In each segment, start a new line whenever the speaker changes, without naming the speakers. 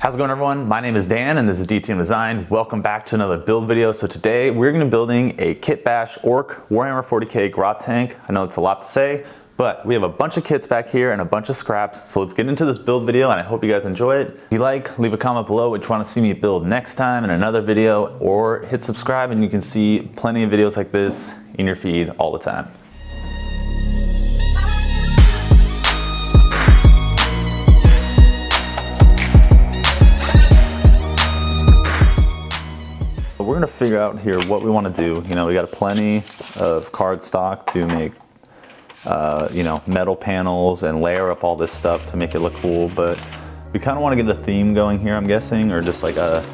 How's it going, everyone? My name is Dan and this is DTM Design. Welcome back to another build video. So today we're going to be building a kitbash orc Warhammer 40K grot tank. I know it's a lot to say, but we have a bunch of kits back here and a bunch of scraps. So let's get into this build video and I hope you guys enjoy it. If you like, leave a comment below what you want to see me build next time in another video, or hit subscribe and you can see plenty of videos like this in your feed all the time. We're gonna figure out here what we want to do. You know, we got plenty of card stock to make, metal panels and layer up all this stuff to make it look cool. But we kind of want to get a theme going here, I'm guessing, or just like a,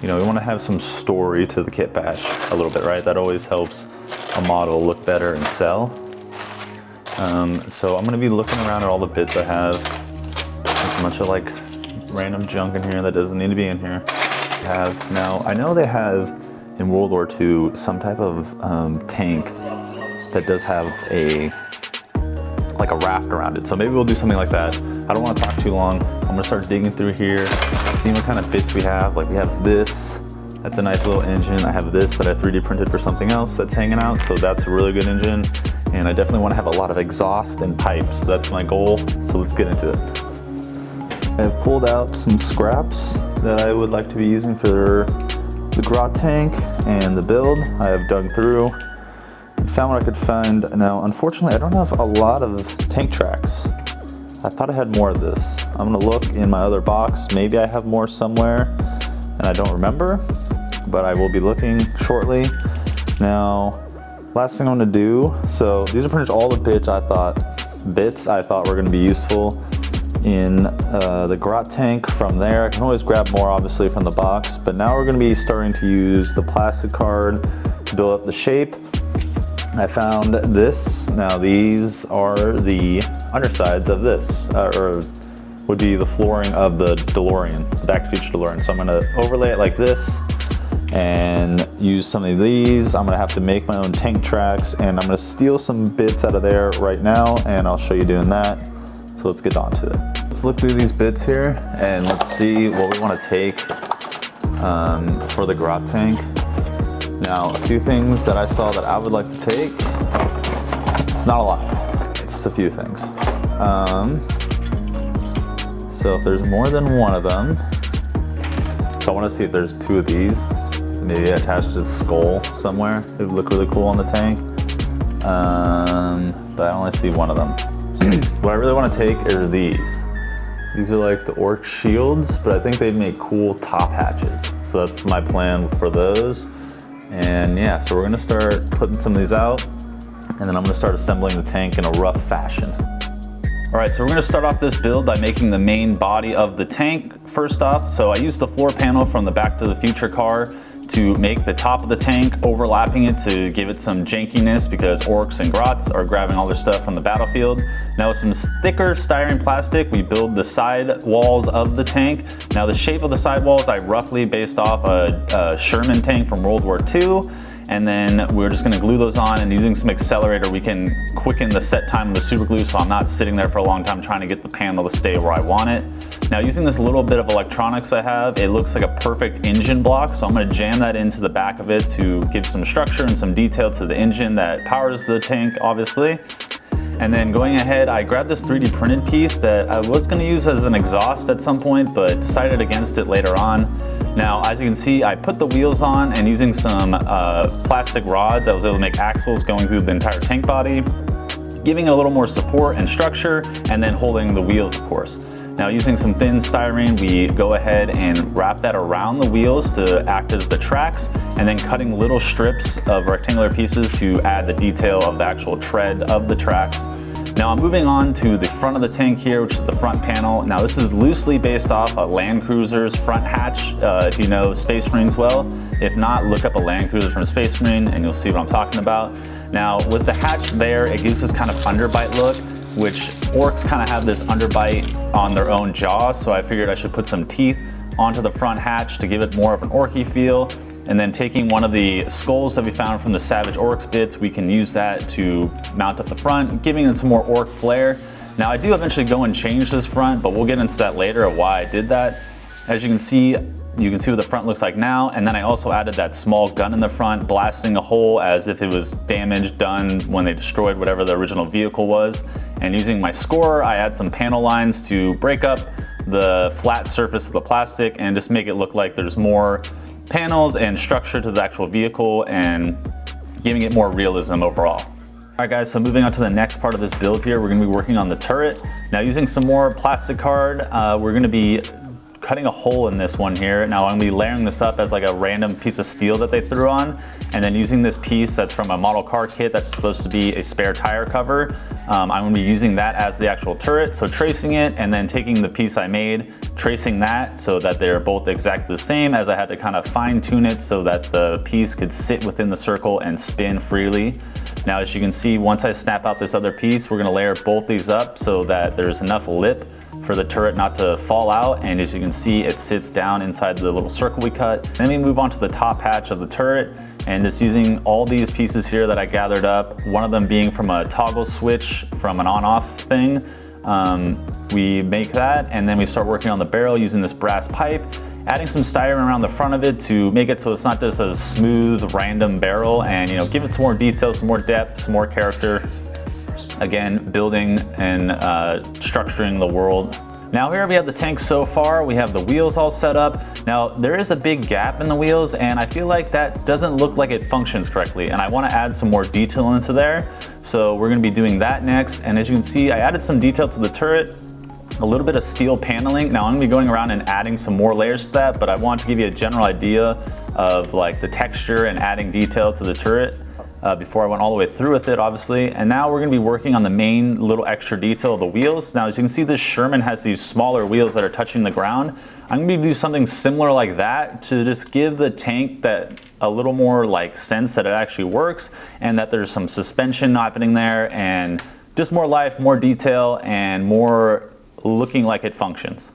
we want to have some story to the kit bash a little bit, right? That always helps a model look better and sell. So I'm gonna be looking around at all the bits I have. There's a bunch of like random junk in here that doesn't need to be in here. Now, I know they have in World War II some type of tank that does have a raft around it. So maybe we'll do something like that. I don't want to talk too long. I'm gonna start digging through here, seeing what kind of bits we have. Like we have this, that's a nice little engine. I have this that I 3D printed for something else that's hanging out. So that's a really good engine. And I definitely want to have a lot of exhaust and pipes. So that's my goal. So let's get into it. I've pulled out some scraps that I would like to be using for the grot tank and the build. I have dug through and found what I could find. Now, unfortunately, I don't have a lot of tank tracks. I thought I had more of this. I'm gonna look in my other box. Maybe I have more somewhere and I don't remember, but I will be looking shortly. Now, last thing I'm gonna do, so these are pretty much all the bits I thought were gonna be useful in the grot tank. From there, I can always grab more obviously from the box, but now we're going to be starting to use the plastic card to build up the shape. I found this. Now these are the undersides of this, or would be the flooring of the DeLorean, the Back to the Future DeLorean. So I'm going to overlay it like this and use some of these. I'm going to have to make my own tank tracks, and I'm going to steal some bits out of there right now, and I'll show you doing that. So let's get on to it. Let's look through these bits here and let's see what we want to take for the grot tank. Now, a few things that I saw that I would like to take. It's not a lot, it's just a few things. So if there's more than one of them, so I want to see if there's two of these. So maybe attached to the skull somewhere. It would look really cool on the tank. But I only see one of them. What I really want to take are these. These are like the orc shields, but I think they'd make cool top hatches. So that's my plan for those. And yeah, so we're gonna start putting some of these out, and then I'm gonna start assembling the tank in a rough fashion. All right, so we're gonna start off this build by making the main body of the tank first off. So I used the floor panel from the Back to the Future car to make the top of the tank, overlapping it to give it some jankiness because orcs and grots are grabbing all their stuff from the battlefield. Now with some thicker styrene plastic, we build the side walls of the tank. Now the shape of the side walls, I roughly based off a Sherman tank from World War II. And then we're just gonna glue those on, and using some accelerator, we can quicken the set time of the super glue so I'm not sitting there for a long time trying to get the panel to stay where I want it. Now using this little bit of electronics I have, it looks like a perfect engine block. So I'm gonna jam that into the back of it to give some structure and some detail to the engine that powers the tank, obviously. And then going ahead, I grabbed this 3D printed piece that I was gonna use as an exhaust at some point, but decided against it later on. Now, as you can see, I put the wheels on, and using some plastic rods, I was able to make axles going through the entire tank body, giving it a little more support and structure, and then holding the wheels, of course. Now, using some thin styrene, we go ahead and wrap that around the wheels to act as the tracks, and then cutting little strips of rectangular pieces to add the detail of the actual tread of the tracks. Now I'm moving on to the front of the tank here, which is the front panel. Now this is loosely based off a Land Cruiser's front hatch, if you know Space Marines well. If not, look up a Land Cruiser from Space Marine and you'll see what I'm talking about. Now with the hatch there, it gives this kind of underbite look, which orcs kind of have this underbite on their own jaws, so I figured I should put some teeth onto the front hatch to give it more of an orky feel. And then taking one of the skulls that we found from the Savage Orcs bits, we can use that to mount up the front, giving it some more orc flair. Now I do eventually go and change this front, but we'll get into that later of why I did that. As you can see what the front looks like now, and then I also added that small gun in the front, blasting a hole as if it was damage done when they destroyed whatever the original vehicle was. And using my scorer, I add some panel lines to break up the flat surface of the plastic and just make it look like there's more panels and structure to the actual vehicle and giving it more realism overall. Alright guys, so moving on to the next part of this build here, we're going to be working on the turret. Now using some more plastic card, we're going to be cutting a hole in this one here. Now I'm going to be layering this up as like a random piece of steel that they threw on, and then using this piece that's from a model car kit that's supposed to be a spare tire cover. I'm going to be using that as the actual turret, so tracing it and then taking the piece I made, tracing that so that they're both exactly the same, as I had to kind of fine tune it so that the piece could sit within the circle and spin freely. Now as you can see, once I snap out this other piece, we're going to layer both these up so that there's enough lip for the turret not to fall out, and as you can see, it sits down inside the little circle we cut. Then we move on to the top hatch of the turret, and just using all these pieces here that I gathered up, one of them being from a toggle switch from an on-off thing. We make that, and then we start working on the barrel using this brass pipe, adding some styrene around the front of it to make it so it's not just a smooth, random barrel, and give it some more detail, some more depth, some more character. Again, building and structuring the world. Now here we have the tank so far. We have the wheels all set up. Now there is a big gap in the wheels, and I feel like that doesn't look like it functions correctly, and I want to add some more detail into there. So we're going to be doing that next, and as you can see, I added some detail to the turret, a little bit of steel paneling. Now I'm going to be going around and adding some more layers to that, but I want to give you a general idea of like the texture and adding detail to the turret. Before I went all the way through with it, obviously. And now we're going to be working on the main little extra detail of the wheels. Now, as you can see, this Sherman has these smaller wheels that are touching the ground. I'm going to do something similar like that to just give the tank that a little more like sense that it actually works, and that there's some suspension happening there, and just more life, more detail, and more looking like it functions.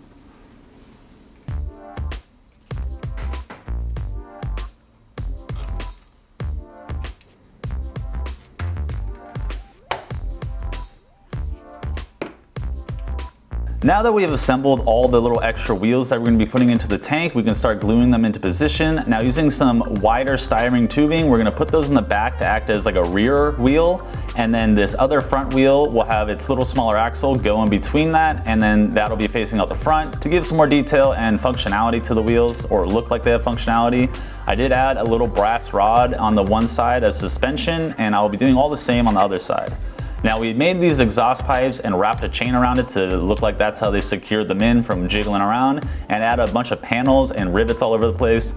Now that we have assembled all the little extra wheels that we're going to be putting into the tank, we can start gluing them into position. Now using some wider styrene tubing, we're going to put those in the back to act as like a rear wheel, and then this other front wheel will have its little smaller axle go in between that, and then that'll be facing out the front to give some more detail and functionality to the wheels, or look like they have functionality. I did add a little brass rod on the one side as suspension, and I'll be doing all the same on the other side. Now we made these exhaust pipes and wrapped a chain around it to look like that's how they secured them in from jiggling around, and add a bunch of panels and rivets all over the place.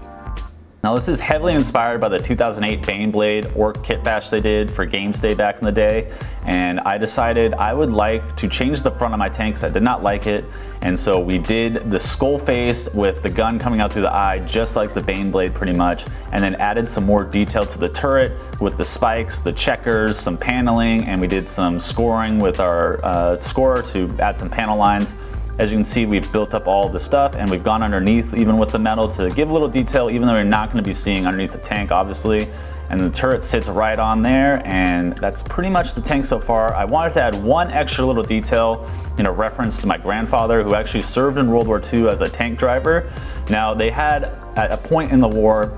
Now this is heavily inspired by the 2008 Baneblade Orc kitbash they did for Games Day back in the day, and I decided I would like to change the front of my tank because I did not like it, and so we did the skull face with the gun coming out through the eye just like the Baneblade pretty much, and then added some more detail to the turret with the spikes, the checkers, some paneling, and we did some scoring with our scorer to add some panel lines. As you can see, we've built up all the stuff, and we've gone underneath even with the metal to give a little detail, even though you're not going to be seeing underneath the tank obviously. And the turret sits right on there, and that's pretty much the tank so far. I wanted to add one extra little detail in a reference to my grandfather, who actually served in World War II as a tank driver. Now they had, at a point in the war,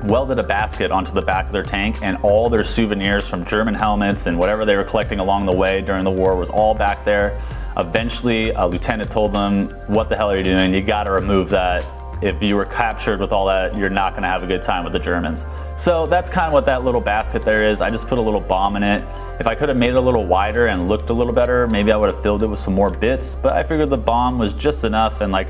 welded a basket onto the back of their tank, and all their souvenirs from German helmets and whatever they were collecting along the way during the war was all back there. Eventually, a lieutenant told them, "What the hell are you doing? You gotta remove that. If you were captured with all that, you're not gonna have a good time with the Germans." So that's kind of what that little basket there is. I just put a little bomb in it. If I could have made it a little wider and looked a little better, maybe I would have filled it with some more bits, but I figured the bomb was just enough, and like,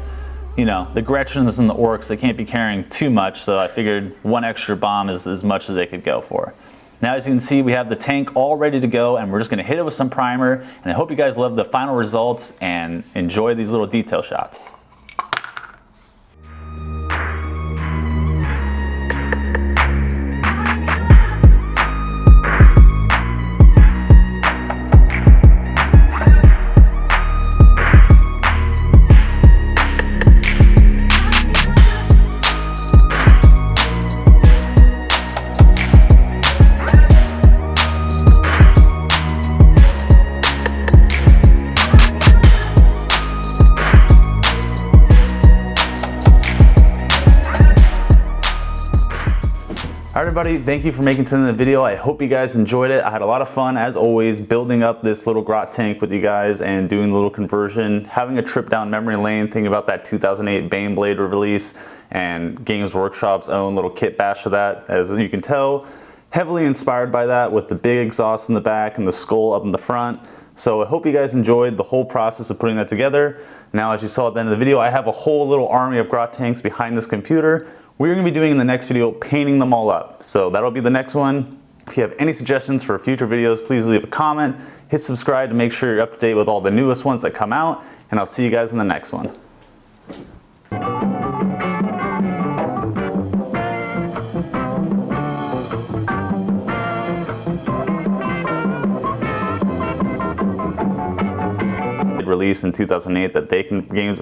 the Gretchens and the Orcs, they can't be carrying too much, so I figured one extra bomb is as much as they could go for. Now as you can see, we have the tank all ready to go, and we're just gonna hit it with some primer, and I hope you guys love the final results and enjoy these little detail shots. everybody, thank you for making it to the end of the video. I hope you guys enjoyed it. I had a lot of fun, as always, building up this little grot tank with you guys and doing a little conversion, having a trip down memory lane, thinking about that 2008 Baneblade release and Games Workshop's own little kit bash of that. As you can tell, heavily inspired by that with the big exhaust in the back and the skull up in the front. So I hope you guys enjoyed the whole process of putting that together. Now, as you saw at the end of the video, I have a whole little army of grot tanks behind this computer. We're going to be doing in the next video, painting them all up. So that'll be the next one. If you have any suggestions for future videos, please leave a comment, hit subscribe to make sure you're up to date with all the newest ones that come out, and I'll see you guys in the next one. Release in 2008 that they can games